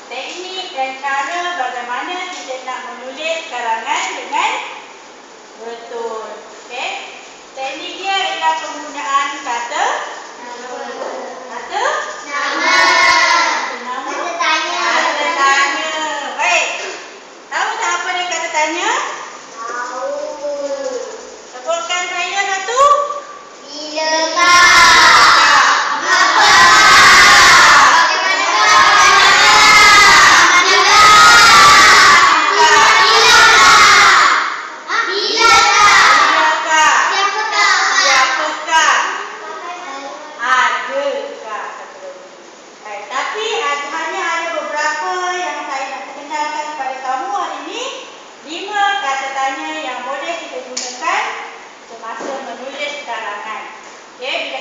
teknik dan cara bagaimana kita nak menulis karangan dengan betul. Okey. Teknik dia ialah penggunaan kata nama. Kata tanya. Baik. Tahu tak apa dia kata tanya? Tahu. Sebutkan saya satu. Bilakah?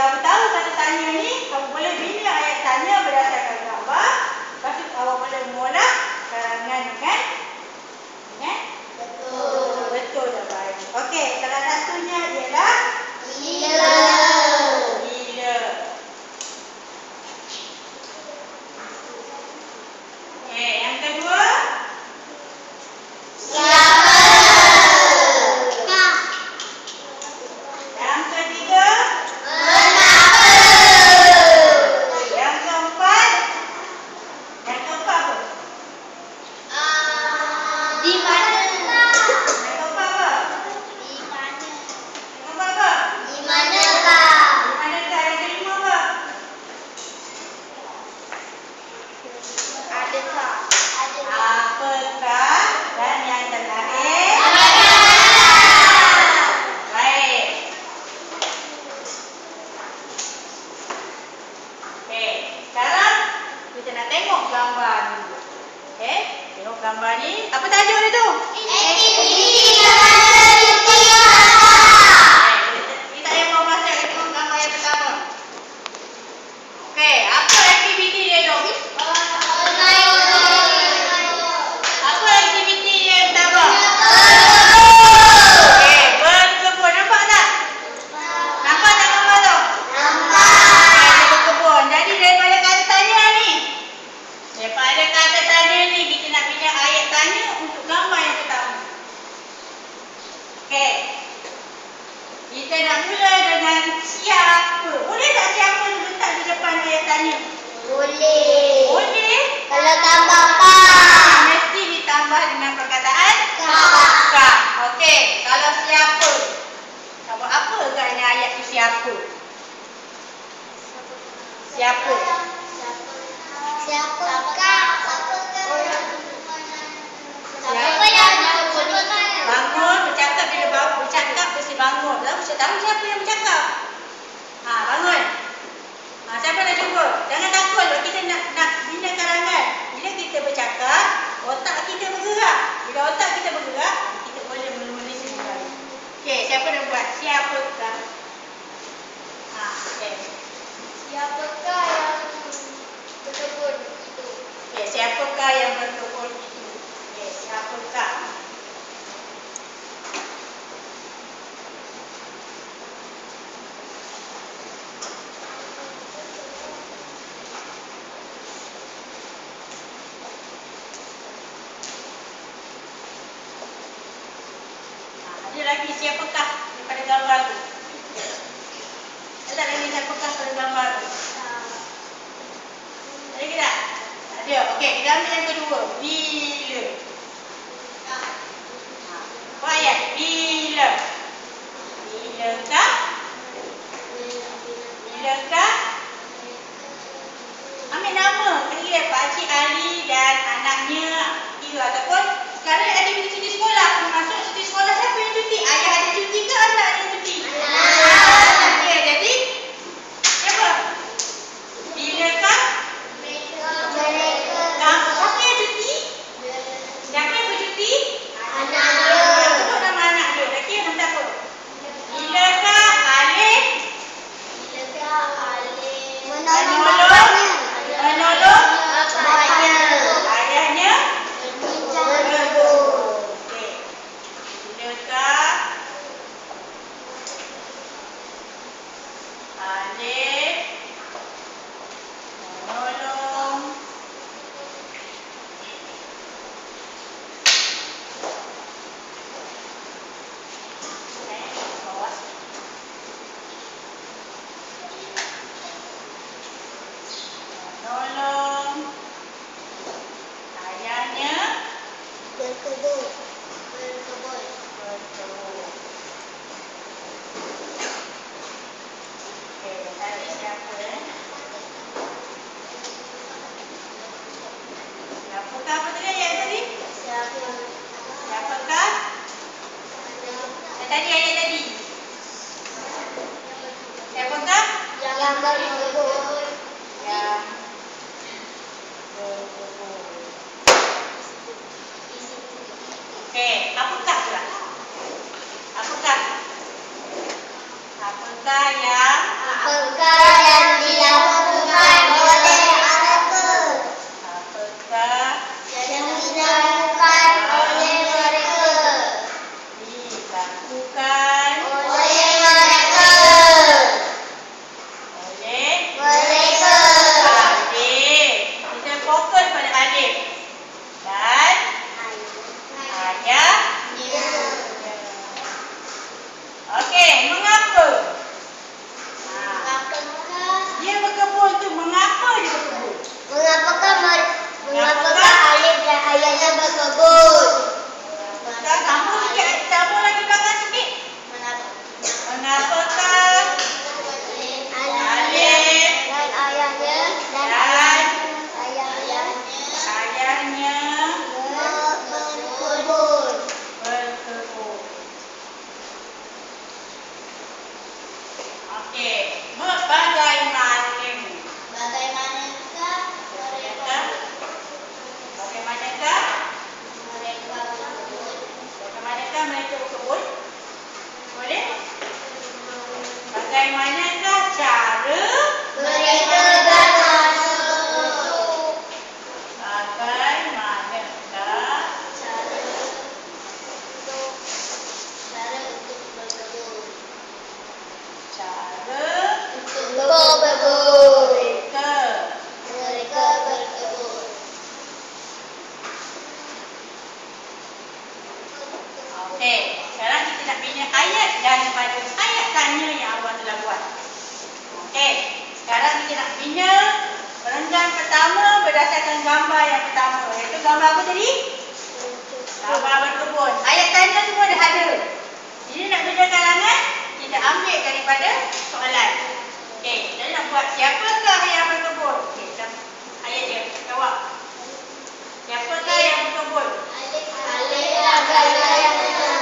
Kamu tahu kata tanya ni, kamu boleh bina ayat tanya berdasarkan gambar. Lepas tu kamu boleh mengolah karangan dengan betul. Betul dah baik. Okey, salah satunya ialah bila. Bila. Okey, yang kedua siapa. Yang ketiga gambar ni, apa tajuk dia tu? Aktiviti kerana cuti bersama. Kita yang mau masuk ke gambar yang pertama. Okey, apa aktiviti dia tu? Apa aktiviti dia yang pertama? Okey, berkebun. Nampak tak? Nampak tak gambar tu? Nampak. Okey, berkebun. Jadi daripada kata tanya ni, daripada kata tanya ni, kita nak bina ayat tanya untuk gambar yang pertama. Okey. Kita nak mula dengan siapa. Boleh tak siapa letak di depan ayat tanya? Boleh. Boleh? Kalau tambah kak. Mesti ditambah dengan perkataan kak. Okey. Kalau siapa. Kamu apa agaknya ayat tu siapa? Siapa? Siapa kak? Bangun, bercakap bila baru bercakap mesti bangun. Lalu saya tahu siapa yang bercakap. Bangun. Siapa nak cuba? Jangan takut kalau kita nak bina karangan. Bila kita bercakap, otak kita bergerak. Bila otak kita bergerak, kita boleh menulis sendiri. Okey, siapa nak buat? Siapakah? Okey. Siapakah yang berkebun itu? Okey, siapakah yang berkebun itu? Okey, siapakah? Ada lagi siapakah daripada gambar tu? Ada lagi siapakah pada gambar tu? Ada ke tak? Ada. Okey, kita ambil yang kedua. Bila. Apa ayat? Bila. Bilakah? Bilakah? Ambil nama. Kira Pak Cik Ali dan anaknya Ira ataupun sekarang ada cuti sekolah. Masuk cuti sekolah, siapa yang cuti? Ayah ada cuti ke anak yang cuti? Okey, jadi siapa? Bilakah? Siapa yang cuti? Siapa yang bercuti? Anaknya. Sebut nama anak dia. Lagi yang siapa? Bilakah Alif menolong ayahnya tadi ayat tadi. Siapakah? Yang berkebun. Yang berkebun. Okey, apakah pula? Apakah? Apakah yang Apakah yang dilakukan oleh mereka? Apakah Yang dilakukan oleh mereka? dilakukan Oleh mereka. oleh Mereka. alif? Kita fokus pada alif dan ayat. Okey, mengapa? Dia berkebun tu mengapa dia berkebun? Mengapakah alif dan ayatnya berkebun? Sambung sikit, sambung lagi belakang sikit. Mengapakah alif Dan ayatnya dan ayatnya ayahnya berkebun. berkebun? Okey, bagaimanakah Bagaimanakah mereka bagaimanakah berkebun? bagaimanakah mereka berkebun? Boleh? Bagaimanakah cara Mereka bermasuk. bagaimanakah Cara untuk berkebun. cara Untuk berkebun. mereka Mereka berkebun. Okey, sekarang kita nak bina ayat daripada ayat tanya yang awak telah buat. Okey, sekarang kita nak bina perenggan pertama berdasarkan gambar yang pertama. Iaitu gambar apa tadi? Gambar berkebun. Ayat tanya semua dah ada. Jadi nak bina kalangan, kita ambil daripada soalan. Okey, kita nak buat siapakah yang berkebun? Okey, ayat dia, jawab. Siapakah yang berkebun? Alif dan ayatnya.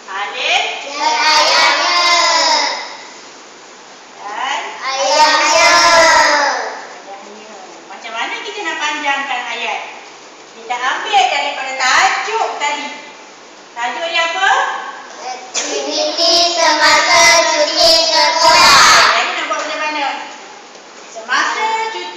Alif Dan ayatnya. dan Ayatnya. ayahnya. Macam mana kita nak panjangkan ayat? Kita ambil daripada tajuk tadi. Tajuk dia apa? Aktiviti semasa cuti sekolah. Jadi nak buat macam mana? Semasa cuti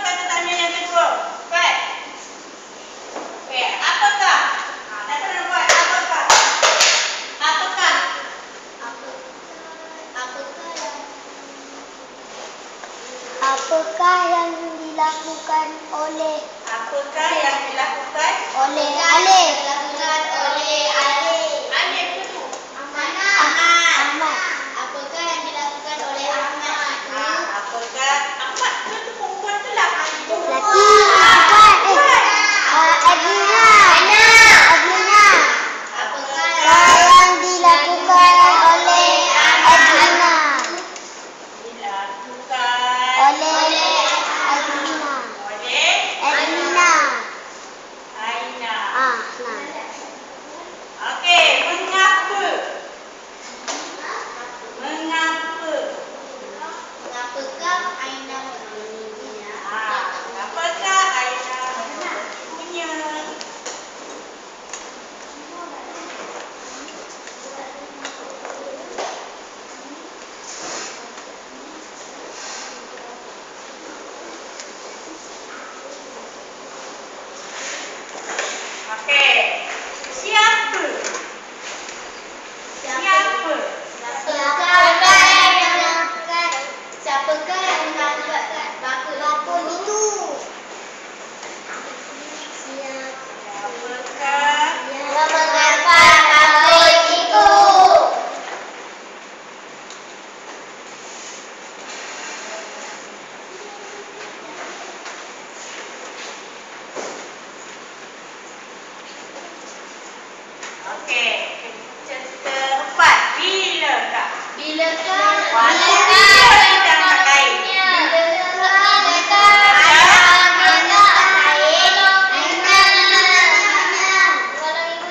kata tanya yang kedua. Baik. Okey, apakah? Nak kena buat apakah? Apakah? Apakah yang dilakukan oleh Apakah yang dilakukan? Alif? Alif ke tu? Ahmad. Apakah yang dilakukan oleh Ahmad itu? Apakah Ahmad tu perempuan tu lah. Adlina. Apakah yang dilakukan oleh Adlina? Dilakukan Oleh Adlina. oleh Adlina. Aina. Nah. Okey, mengapa? Mengapa? Mengapakah Aina memilikinya? Apakah Aina punya? Okey. Siapa? Siapakah yang membuat bakul itu? Siapakah? Mengapa bakul itu? Okey. Keempat. Bilakah? Bilakah Kita pakai.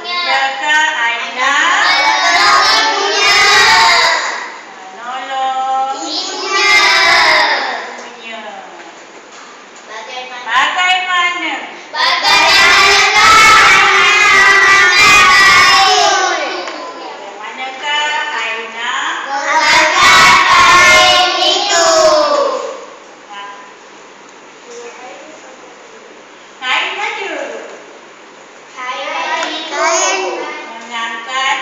Bilakah Aina menolong ibunya? Bagaimana? Bagaimanakah Aina? Kain ada. Mengangkat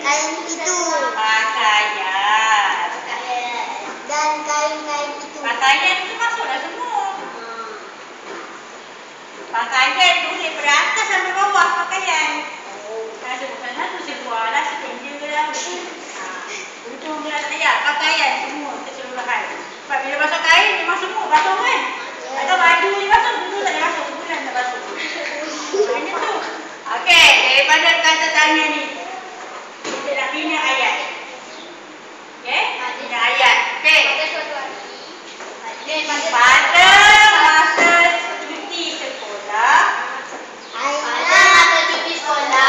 Kain itu pakaian. dan kain itu. Pakaian itu masuklah semua. Pakaian tu daripada atas sampai bawah pakaian. Sebut sana tu sebuah lah, sependek lah. Ujung lah tak payah. Pakaian semua keseluruhan. Sebab bila basuh kain memang semua basuh kan. Atau baju ni basuh, dulu tak ada basuh. Sebulan tak basuh. Macam tu. Okey, daripada kata tanya ni, kita nak bina ayat. Okey, bina ayat. Okey. Pada masa cuti sekolah, Aina masa cuti sekolah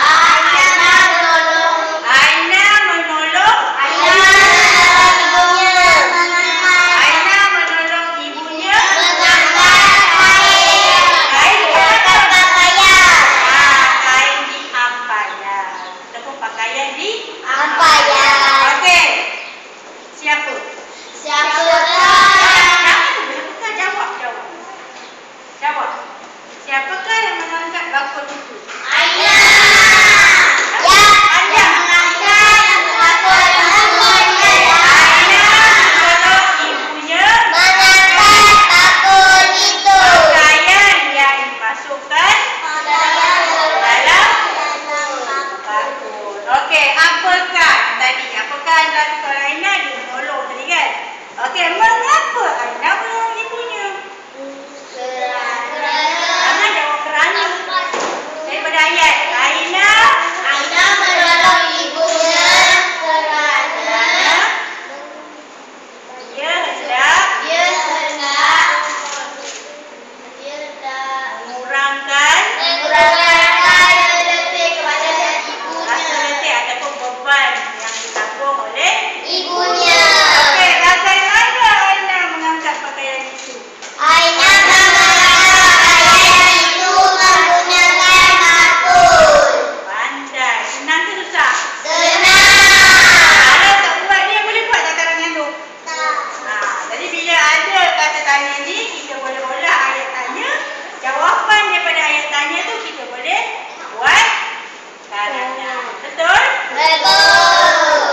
Betul.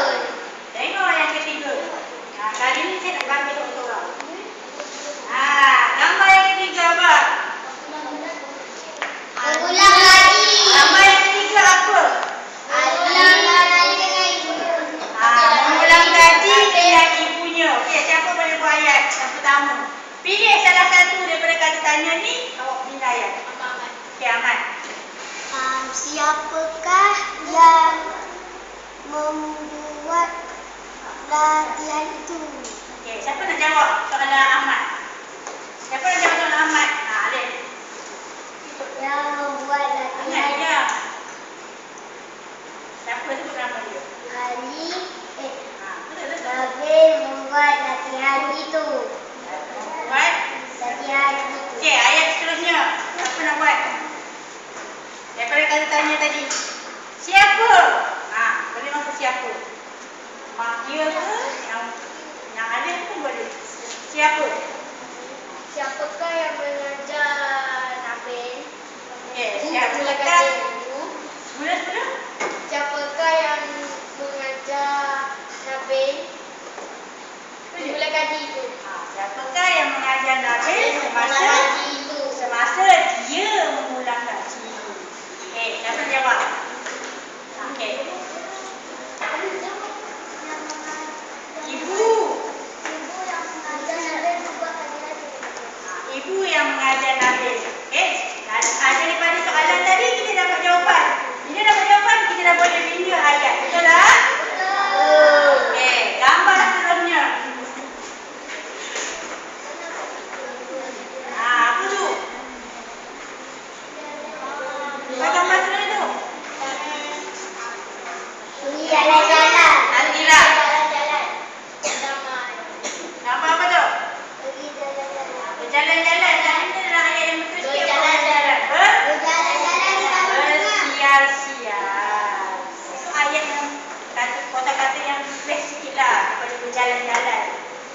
Tengok yang ketiga. Kali ni saya nak bagi seorang-seorang. Gambar yang ketiga apa? Mengulang lagi. Gambar yang ketiga apa? Mengulang lagi dengan ibu. Mengulang gaji dengan ibunya. Okey, siapa boleh buat ayat yang pertama? Pilih salah satu daripada kata tanya ni, awak pilih ayat. Okey, Ahmad. Siapakah yang membuat latihan itu? Okey, siapa nak jawab soalan Ahmad? Siapa nak jawab soalan Ahmad? Alif. Yang membuat Ahmad latihan dia. Siapa sebut nama dia? Ali. Betul. Nabil membuat latihan itu. Buat. Latihan itu. Okey, ayat seterusnya. Siapa nak buat? Daripada kata tanya tadi. Siapa? Boleh masuk siapa? Mak dia ke? Yang Alif pun boleh. Siapa? Siapakah yang mengajar Nabil? Okey, siapakah? Mula-mula? Siapakah yang mengajar Nabil? Mula kaji itu. Siapakah yang mengajar Nabil semasa dia mengulang kaji? Okey, siapa nak jawab? Okey. Ibu. Ibu yang mengajar Nabil. Okey. Daripada soalan tadi kita dapat jawapan. Bila dapat jawapan kita dah boleh bina ayat. Betul tak? Okey, gambar seterusnya. Apa tu? Apa gambar seterusnya tu? Jalan-jalan. Nazira. Jalan-jalan. Gambar apa tu? Pergi jalan-jalan. Berjalan-jalan. Ini adalah ayat yang betul sikit. Berjalan-jalan. Berjalan-jalan di taman bunga. Bersiar-siar. Itu ayat yang kata-kata yang best sikit lah daripada berjalan-jalan.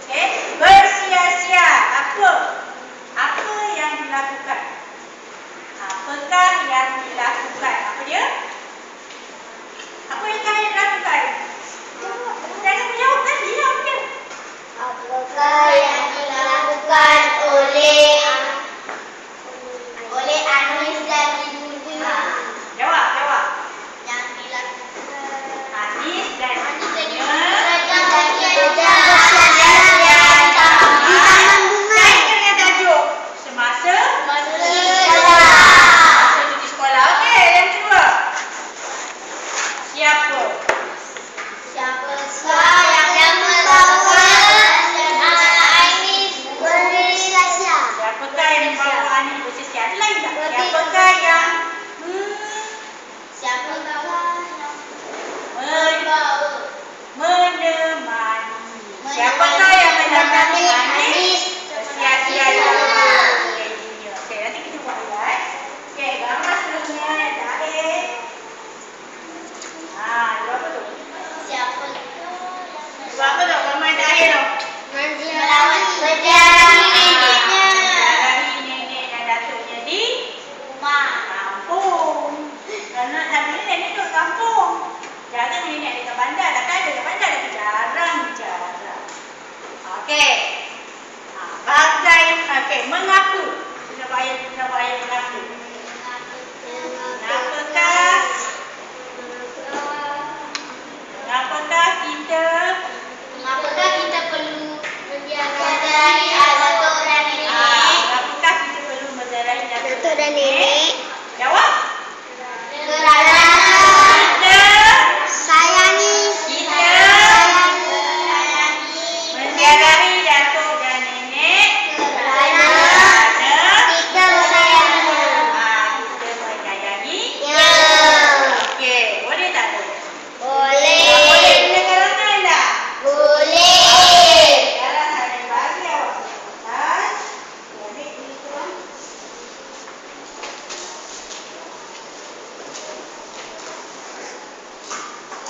Okey, bersiar-siar. Apa yang dilakukan? Apakah yang dilakukan? Apa dia? Apa yang dilakukan? Jangan menjawab tadi lah apa dia? Apakah yang dilakukan oleh Anis dan ibunya? Jawab. Yang dilakukan Anis dan ibunya. Kaitkan dengan tajuk. Semasa cuti sekolah. Okey, yang kedua. Siapa? Siapakah yang melakukan Anis bersiar-siar? Siapakah yang membawa Anis bersiar-siar? Ada lagi tak? Siapakah yang menemani? Siapakah yang menemani Anis bersiar-siar di rumah? Okey, nanti kita buat ayat. Okey, gambar seterusnya yang terakhir. Dua apa tu? Dua apa tu? Gambar yang terakhir tu. Menziarahi nenek dan datuknya di kampung. Kerana hari ni nenek duduk kampung. Jarang nenek dekat bandar. Takkan ada dekat bandar lagi. Jarang. Okey. Mengapa? Kita buat ayat mengapa. Mengapakah kita perlu menziarahi datuk dan nenek? Mengapakah kita perlu menziarahi datuk dan nenek? Jawab. Kerana sayangi menziarahi datuk dan nenek kerana kita menyayangi. kita menyayangi. Ya. Okey, boleh tak tu? Boleh. Boleh guna karangan tak? Boleh. Karangan yang bagi awak atas. Ambil ni tuan.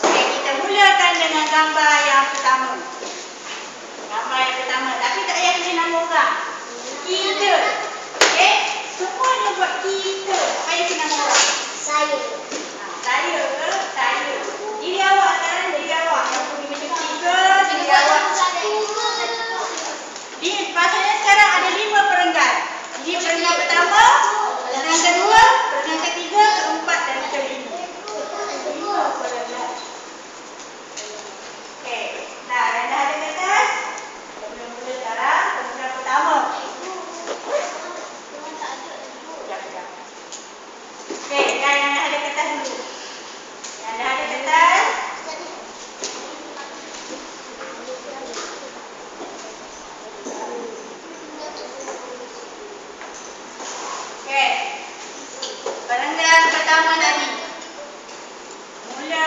Okey, kita mulakan dengan gambar yang pertama. Tapi tak payah kena nama orang. Kita. Okey, semuanya buat kita. Tak payah kena nama orang. Saya. Saya ke? Saya. Diri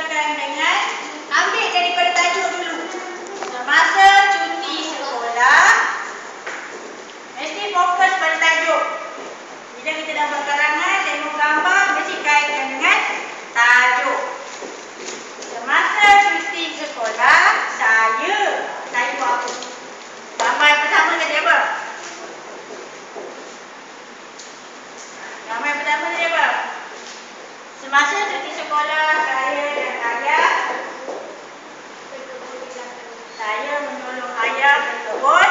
mulakan dengan ambil daripada tajuk dulu. Semasa cuti sekolah, mesti fokus pada tajuk. Bila kita dah buat karangan, tengok gambar, mesti kaitkan dengan tajuk. Semasa cuti sekolah, saya buat apa? Gambar yang pertama tadi apa? Gambar yang pertama tadi apa? Semasa cuti sekolah, saya dan ayah, saya menolong ayah berkebun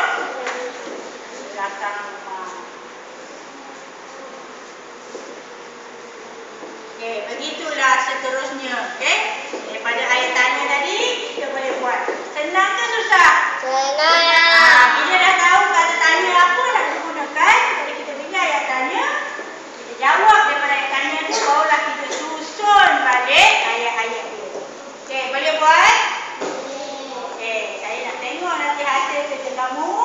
di belakang rumah. Okey, begitulah seterusnya. Okey, daripada ayah tanya tadi, kita boleh buat. Senang ke susah? Senang. Bila dah tahu kata tanya apa nak digunakan, jadi kita bila ayah tanya, kita jawab daripada ayah tanya tu, barulah kita susun balik ayat-ayat dia. Okey, boleh buat? Okey, saya nak tengok nanti hasil kerja kamu.